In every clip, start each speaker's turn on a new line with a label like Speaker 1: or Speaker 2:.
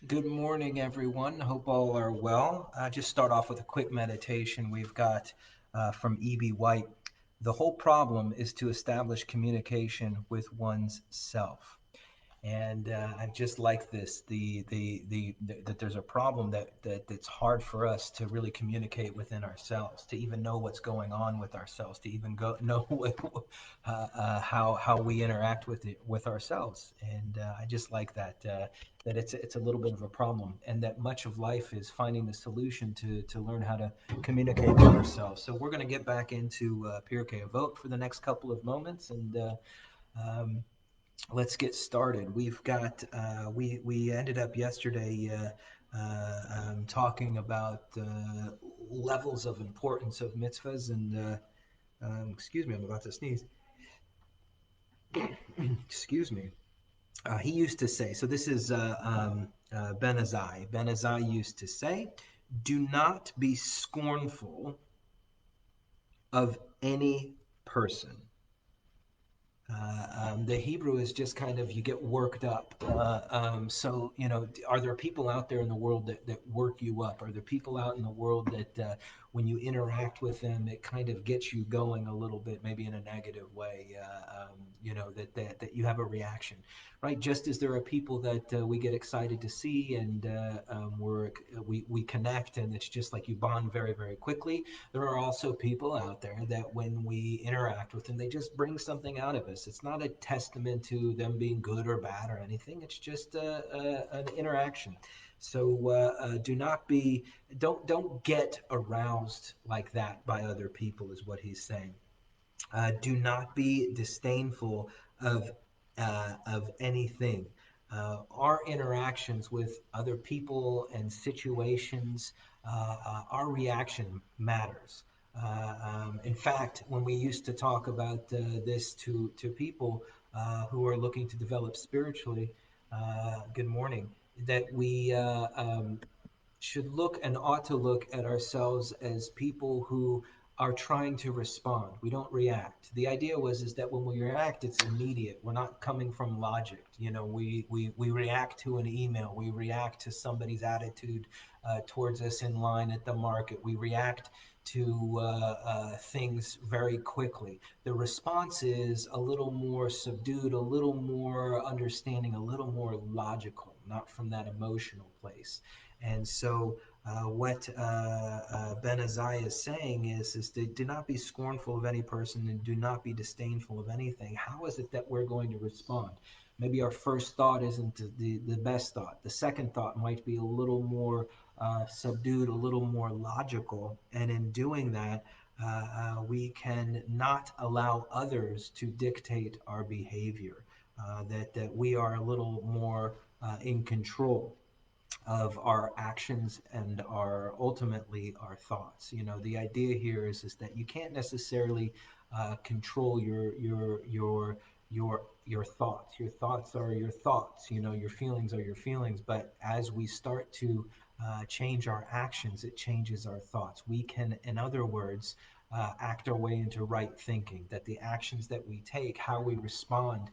Speaker 1: Good morning, everyone. Hope all are well. Just start off with a quick meditation we've got from E.B. White. The whole problem is to establish communication with one's self. And I just like this that there's a problem that's hard for us to really communicate within ourselves, to even know what's going on with ourselves, to even know how we interact with ourselves. And I just like that it's a little bit of a problem, and that much of life is finding the solution to learn how to communicate with ourselves. So we're going to get back into Pirkei Avot for the next couple of moments, and um, let's get started. We've got we ended up yesterday talking about levels of importance of mitzvahs, and excuse me, I'm about to sneeze. Excuse me. He used to say, so this is Ben Azai. Ben Azai used to say, "Do not be scornful of any person." The Hebrew is just kind of, you get worked up. So, are there people out there in the world that work you up? Are there people out in the world that when you interact with them, it kind of gets you going a little bit, maybe in a negative way, that you have a reaction, right? Just as there are people that we get excited to see, and we connect, and it's just like you bond very, very quickly. There are also people out there that when we interact with them, they just bring something out of us. It's not a testament to them being good or bad or anything. It's just an interaction. So do not be, don't get aroused like that by other people, is what he's saying. Do not be disdainful of anything. Our interactions with other people and situations, our reaction matters. In fact, when we used to talk about this to people who are looking to develop spiritually, good morning, that we should look and ought to look at ourselves as people who are trying to respond. We don't react. The idea was is that when we react, it's immediate. We're not coming from logic. We react to an email. We react to somebody's attitude towards us in line at the market. We react to things very quickly. The response is a little more subdued, a little more understanding, a little more logical, not from that emotional place. And so, what Ben Azai is saying is to do not be scornful of any person and do not be disdainful of anything. How is it that we're going to respond? Maybe our first thought isn't the best thought. The second thought might be a little more subdued, a little more logical. And in doing that, we can not allow others to dictate our behavior, that we are a little more in control of our actions and our ultimately our thoughts. The idea here is that you can't necessarily control your thoughts. Your thoughts are your thoughts. Your feelings are your feelings. But as we start to change our actions, it changes our thoughts. We can, in other words, act our way into right thinking. That the actions that we take, how we respond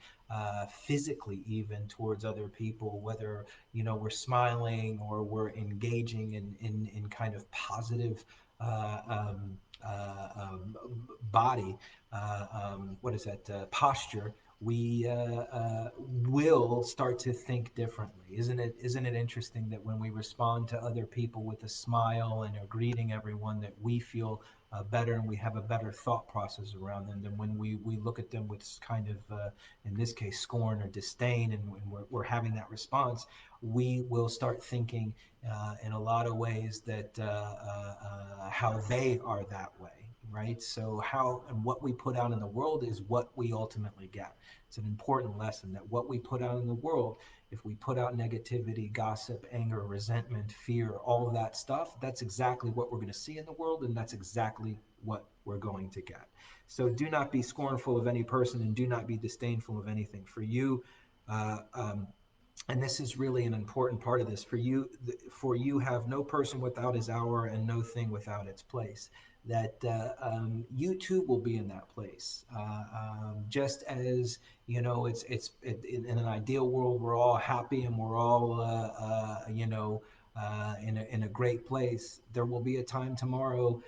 Speaker 1: physically, even towards other people, whether we're smiling or we're engaging in kind of positive uh, um, body, what is that, posture, we will start to think differently. Isn't it interesting that when we respond to other people with a smile and are greeting everyone, that we feel better, and we have a better thought process around them than when we look at them with kind of, in this case, scorn or disdain, and when we're having that response, we will start thinking in a lot of ways that how they are that way, right? So how and what we put out in the world is what we ultimately get. It's an important lesson that what we put out in the world, if we put out negativity, gossip, anger, resentment, fear, all of that stuff, that's exactly what we're going to see in the world, and that's exactly what we're going to get. So do not be scornful of any person, and do not be disdainful of anything. For you, uh, um, and this is really an important part of this, for you have no person without his hour, and no thing without its place. that you too will be in that place. Just as in an ideal world, we're all happy and we're all in a great place. There will be a time tomorrow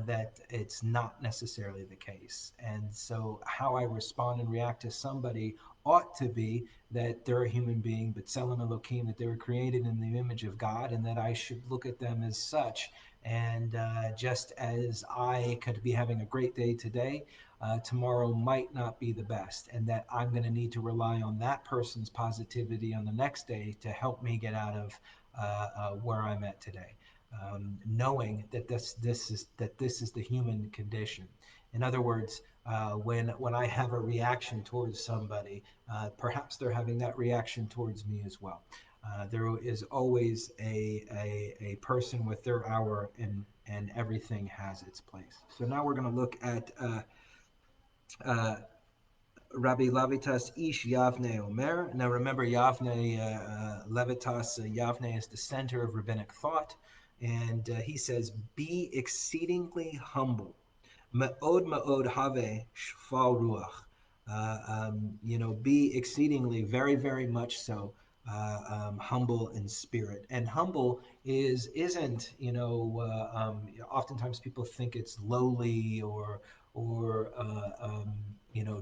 Speaker 1: that it's not necessarily the case. And so, how I respond and react to somebody ought to be that they're a human being, but Tselem Elohim, that they were created in the image of God, and that I should look at them as such. And just as I could be having a great day today, tomorrow might not be the best, and that I'm going to need to rely on that person's positivity on the next day to help me get out of where I'm at today. Knowing that this is the human condition. In other words, when I have a reaction towards somebody, perhaps they're having that reaction towards me as well. There is always a person with their hour, and everything has its place. So now we're going to look at uh, Rabbi Levitas Ish Yavne Omer. Now remember, Yavne, Levitas, Yavne is the center of rabbinic thought. And he says, be exceedingly humble. Ma'od ma'od have shfal ruach. Be exceedingly, very, very much so, humble in spirit. And humble isn't, oftentimes people think it's lowly or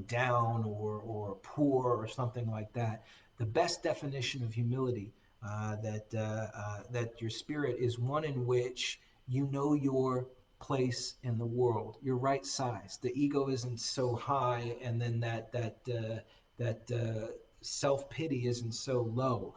Speaker 1: down or poor or something like that. The best definition of humility, that your spirit is one in which you know your place in the world. You're right size. The ego isn't so high, and then that self pity isn't so low.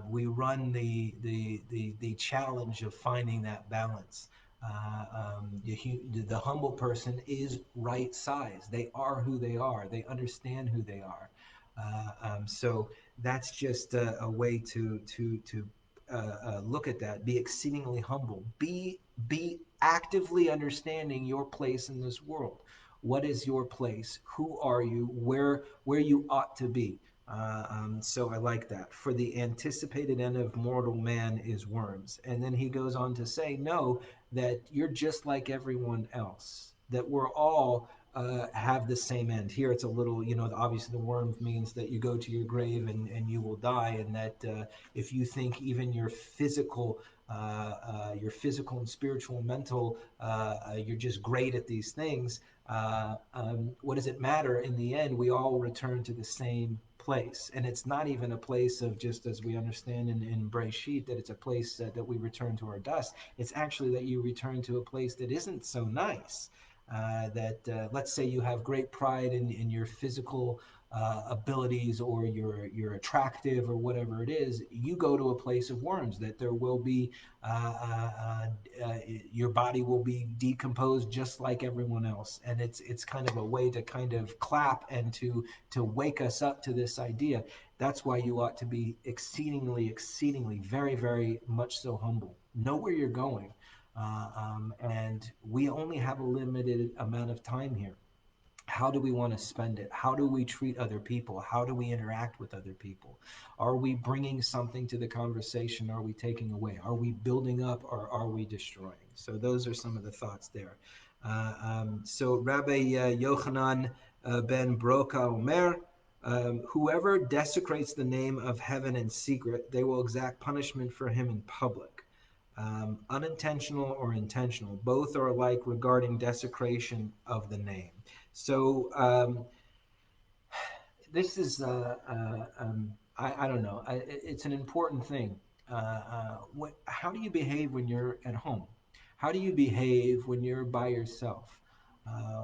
Speaker 1: We run the challenge of finding that balance. The humble person is right size. They are who they are. They understand who they are. So that's just a way to look at that. Be exceedingly humble. Be actively understanding your place in this world. What is your place? Who are you? Where you ought to be? So I like that. For the anticipated end of mortal man is worms. And then he goes on to say, no, that you're just like everyone else. That we're all have the same end. Here it's a little, obviously the worm means that you go to your grave and you will die, and that if you think even your physical and spiritual and mental, you're just great at these things. What does it matter? In the end, we all return to the same place, and it's not even a place of, just as we understand in Breshit, that it's a place that we return to our dust. It's actually that you return to a place that isn't so nice. Let's say you have great pride in your physical abilities, or you're attractive or whatever it is. You go to a place of worms, that there will be uh, uh, uh, your body will be decomposed just like everyone else. And it's kind of a way to kind of clap and to wake us up to this idea. That's why you ought to be exceedingly, very, very much so humble. Know where you're going. And we only have a limited amount of time here. How do we want to spend it? How do we treat other people? How do we interact with other people? Are we bringing something to the conversation? Are we taking away? Are we building up, or are we destroying? So those are some of the thoughts there. So Rabbi Yochanan ben Broka Omer, whoever desecrates the name of heaven in secret, they will exact punishment for him in public. Unintentional or intentional, both are alike regarding desecration of the name. So this is, I don't know, it's an important thing. How do you behave when you're at home? How do you behave when you're by yourself?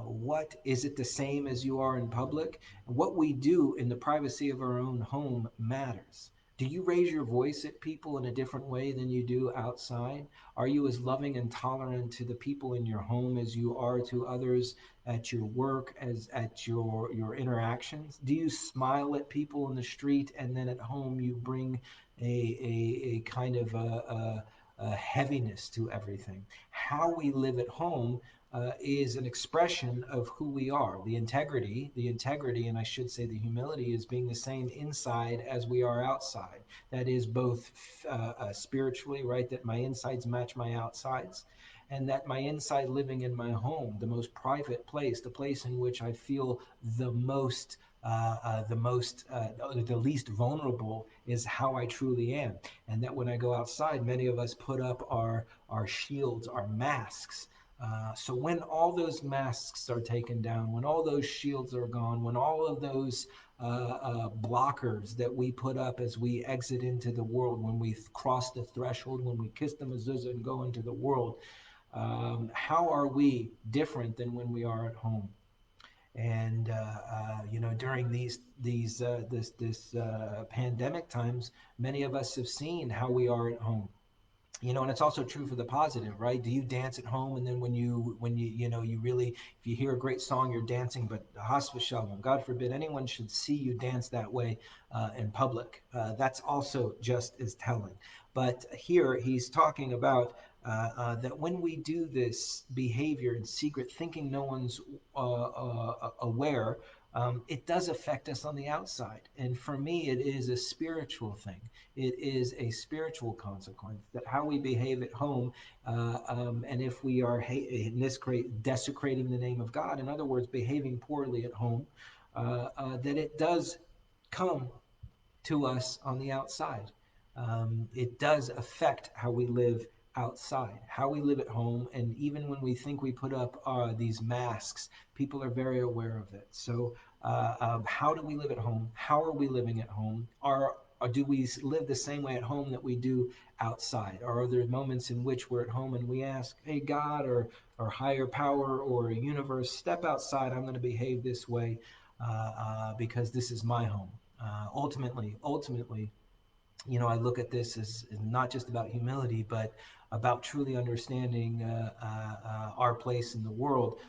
Speaker 1: What is it the same as you are in public? What we do in the privacy of our own home matters. Do you raise your voice at people in a different way than you do outside? Are you as loving and tolerant to the people in your home as you are to others at your work, as at your interactions? Do you smile at people in the street, and then at home you bring a kind of a heaviness to everything? How we live at home is an expression of who we are. The integrity, and I should say the humility, is being the same inside as we are outside. That is both spiritually, right? That my insides match my outsides, and that my inside living in my home, the most private place, the place in which I feel the most the least vulnerable, is how I truly am. And that when I go outside, many of us put up our shields, our masks. So when all those masks are taken down, when all those shields are gone, when all of those blockers that we put up as we exit into the world, when we cross the threshold, when we kiss the mezuzah and go into the world, how are we different than when we are at home? And during this pandemic times, many of us have seen how we are at home. And it's also true for the positive, right? Do you dance at home, and then when you really, if you hear a great song, you're dancing, but has v'shalom, God forbid anyone should see you dance that way in public. That's also just as telling. But here he's talking about that when we do this behavior in secret, thinking no one's aware, it does affect us on the outside. And for me, it is a spiritual thing. It is a spiritual consequence that how we behave at home, and if we are in this desecrating the name of God, in other words, behaving poorly at home, that it does come to us on the outside. It does affect how we live outside, how we live at home, and even when we think we put up these masks, people are very aware of it. So, how do we live at home? How are we living at home? Or do we live the same way at home that we do outside? Or are there moments in which we're at home and we ask, "Hey, God, or higher power, or universe, step outside. I'm going to behave this way because this is my home." Ultimately, I look at this as not just about humility, but about truly understanding our place in the world,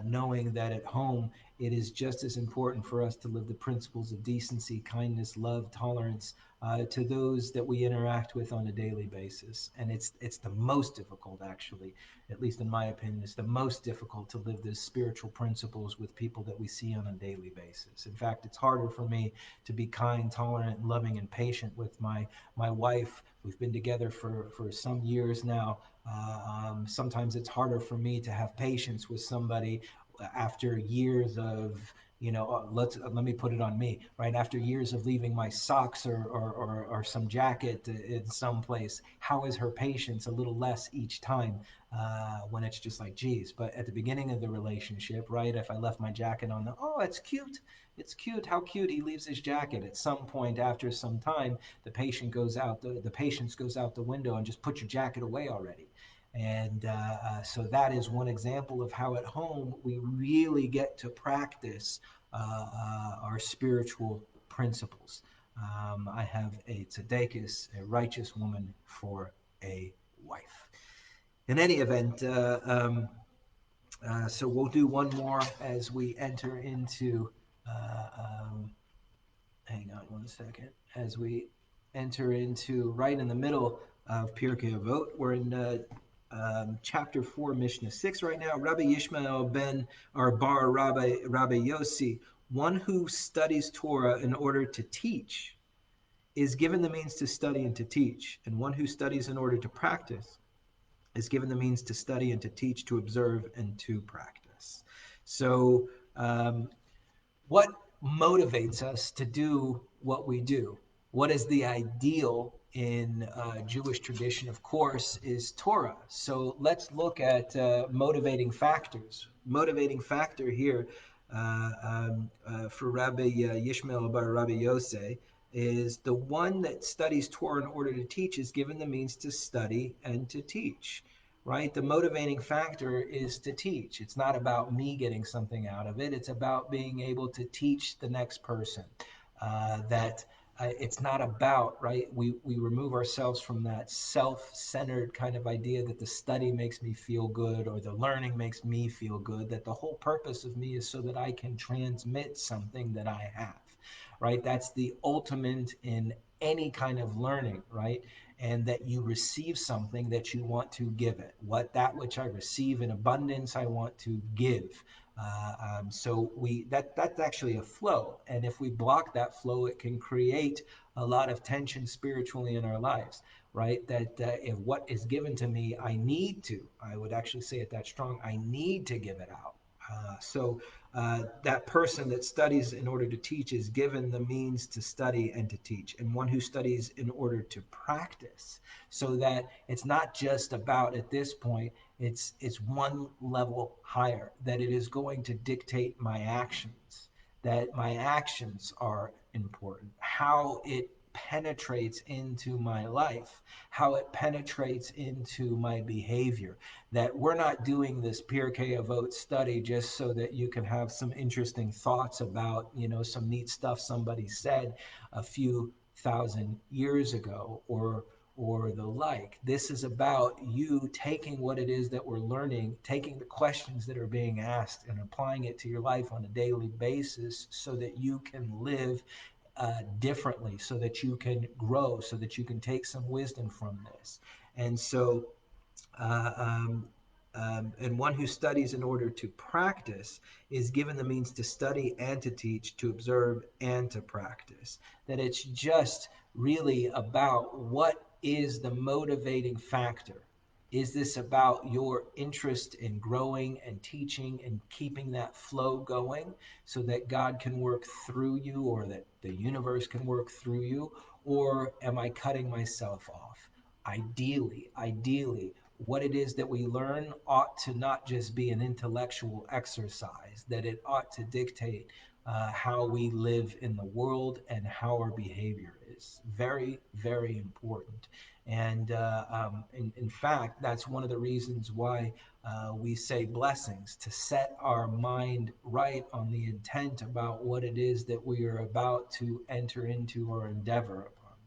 Speaker 1: knowing that at home it is just as important for us to live the principles of decency, kindness, love, tolerance to those that we interact with on a daily basis. And it's the most difficult, actually, at least in my opinion, it's the most difficult to live those spiritual principles with people that we see on a daily basis. In fact, it's harder for me to be kind, tolerant, loving, and patient with my wife. We've been together for some years now. Sometimes it's harder for me to have patience with somebody after years of let me put it on me, right? After years of leaving my socks or some jacket in some place, how is her patience a little less each time when it's just like, geez. But at the beginning of the relationship, right, if I left my jacket on, oh, it's cute, how cute, he leaves his jacket. At some point, after some time, the patience goes out the window, and just put your jacket away already. And so that is one example of how at home we really get to practice our spiritual principles. I have a tzedekis, a righteous woman, for a wife. In any event, so we'll do one more as we enter into uh, um, hang on one second. As we enter into right in the middle of Pirkei Avot, we're in chapter 4, Mishnah 6 right now. Rabbi Yishmael ben or Bar Rabbi Yossi, one who studies Torah in order to teach, is given the means to study and to teach, and one who studies in order to practice is given the means to study and to teach, to observe and to practice. So um, what motivates us to do what we do? What is the ideal in Jewish tradition? Of course, is Torah. So let's look at motivating factors. Motivating factor here for Rabbi Yishmael bar Rabbi Yosei is the one that studies Torah in order to teach is given the means to study and to teach, right? The motivating factor is to teach. It's not about me getting something out of it. It's about being able to teach the next person. That it's not about, right? We remove ourselves from that self-centered kind of idea that the study makes me feel good or the learning makes me feel good, that the whole purpose of me is so that I can transmit something that I have, right? That's the ultimate in any kind of learning, right? And that you receive something that you want to give it. That which I receive in abundance, I want to give. So that's actually a flow, and if we block that flow, it can create a lot of tension spiritually in our lives. right? That if what is given to me, I would actually say it that strong, I need to give it out. That person that studies in order to teach is given the means to study and to teach, and one who studies in order to practice, so that it's not just about at this point, it's one level higher, that it is going to dictate my actions, that my actions are important, how it penetrates into my life, how it penetrates into my behavior. That we're not doing this Pirkei Avot study just so that you can have some interesting thoughts about, some neat stuff somebody said a few thousand years ago, or the like. This is about you taking what it is that we're learning, taking the questions that are being asked and applying it to your life on a daily basis, so that you can live differently, so that you can grow, so that you can take some wisdom from this. And so uh, um, and one who studies in order to practice is given the means to study and to teach, to observe and to practice. That it's just really about what is the motivating factor. Is this about your interest in growing and teaching and keeping that flow going, so that God can work through you, or that the universe can work through you? Or am I cutting myself off? Ideally, what it is that we learn ought to not just be an intellectual exercise, that it ought to dictate how we live in the world and how our behavior is. Very, very important. And in fact, that's one of the reasons why we say blessings, to set our mind right on the intent about what it is that we are about to enter into or endeavor upon,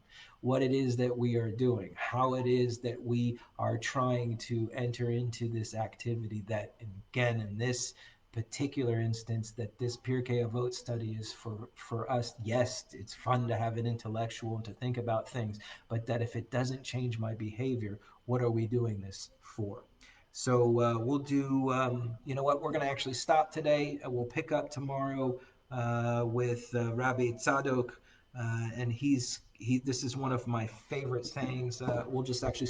Speaker 1: what it is that we are doing, how it is that we are trying to enter into this activity. That, again, in this particular instance, that this Pirkei Avot study is for us. Yes, it's fun to have an intellectual and to think about things, but that if it doesn't change my behavior, what are we doing this for? So we'll do, you know what, we're going to actually stop today. We'll pick up tomorrow with Rabbi Tzadok, and this is one of my favorite sayings. We'll just actually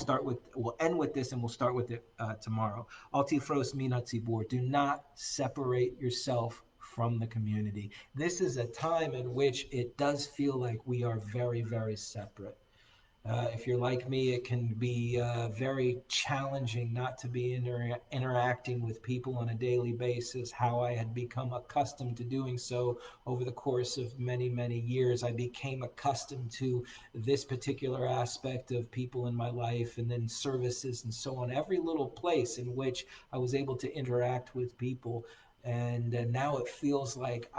Speaker 1: we'll end with this, and we'll start with it tomorrow. Al tifros min hatzibur. Do not separate yourself from the community. This is a time in which it does feel like we are very, very separate. If you're like me, it can be very challenging not to be interacting with people on a daily basis, how I had become accustomed to doing so over the course of many, many years. I became accustomed to this particular aspect of people in my life, and then services and so on. Every little place in which I was able to interact with people. And now it feels like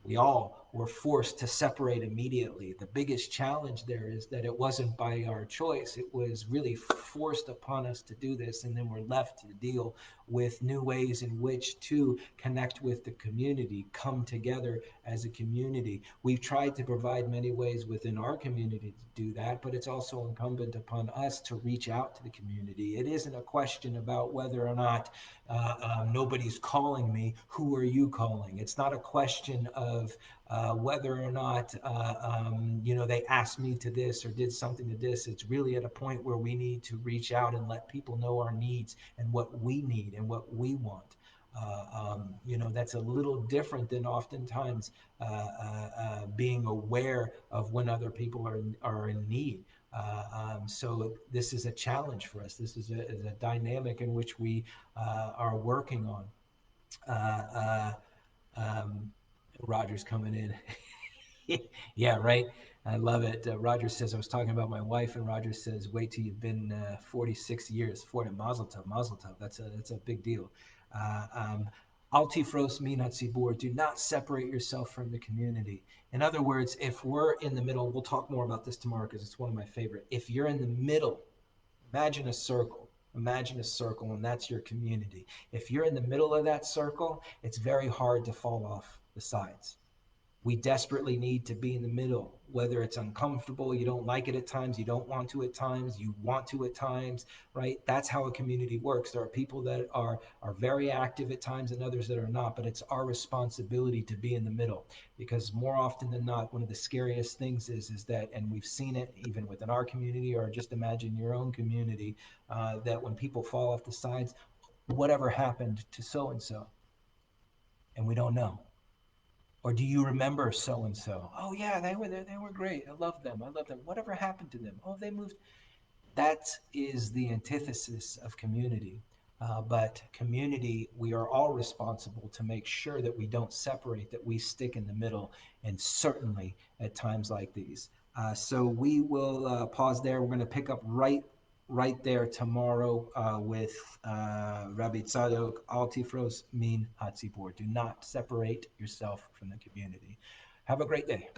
Speaker 1: we all were forced to separate immediately. The biggest challenge there is that it wasn't by our choice. It was really forced upon us to do this, and then we're left to deal with new ways in which to connect with the community, come together as a community. We've tried to provide many ways within our community to do that, but it's also incumbent upon us to reach out to the community. It isn't a question about whether or not nobody's calling me. Who are you calling? It's not a question of whether or not they asked me to this or did something to this. It's really at a point where we need to reach out and let people know our needs and what we need and what we want. That's a little different than oftentimes being aware of when other people are in need. So this is a challenge for us. This is a dynamic in which we are working on. Uh, um, Roger's coming in. Yeah, right. I love it. Roger says, I was talking about my wife, and Roger says, wait till you've been 46 years. 40, Mazel tov, Mazel tov. That's a big deal. Al tifros min hatzibur. Do not separate yourself from the community. In other words, if we're in the middle, we'll talk more about this tomorrow because it's one of my favorite. If you're in the middle, imagine a circle. Imagine a circle, and that's your community. If you're in the middle of that circle, it's very hard to fall off the sides. We desperately need to be in the middle, whether it's uncomfortable, you don't like it at times, you don't want to at times, you want to at times, right? That's how a community works. There are people that are very active at times and others that are not, but it's our responsibility to be in the middle, because more often than not, one of the scariest things is that, and we've seen it even within our community, or just imagine your own community, that when people fall off the sides, whatever happened to so and so, and we don't know. Or do you remember so and so? Oh yeah, they were there. They were great. I love them. I love them. Whatever happened to them? Oh, they moved. That is the antithesis of community. But community, we are all responsible to make sure that we don't separate, that we stick in the middle, and certainly at times like these. So we will pause there. We're going to pick up right there tomorrow with Rabbi Tzadok Al Tifros Min Hatzibor. Do not separate yourself from the community. Have a great day.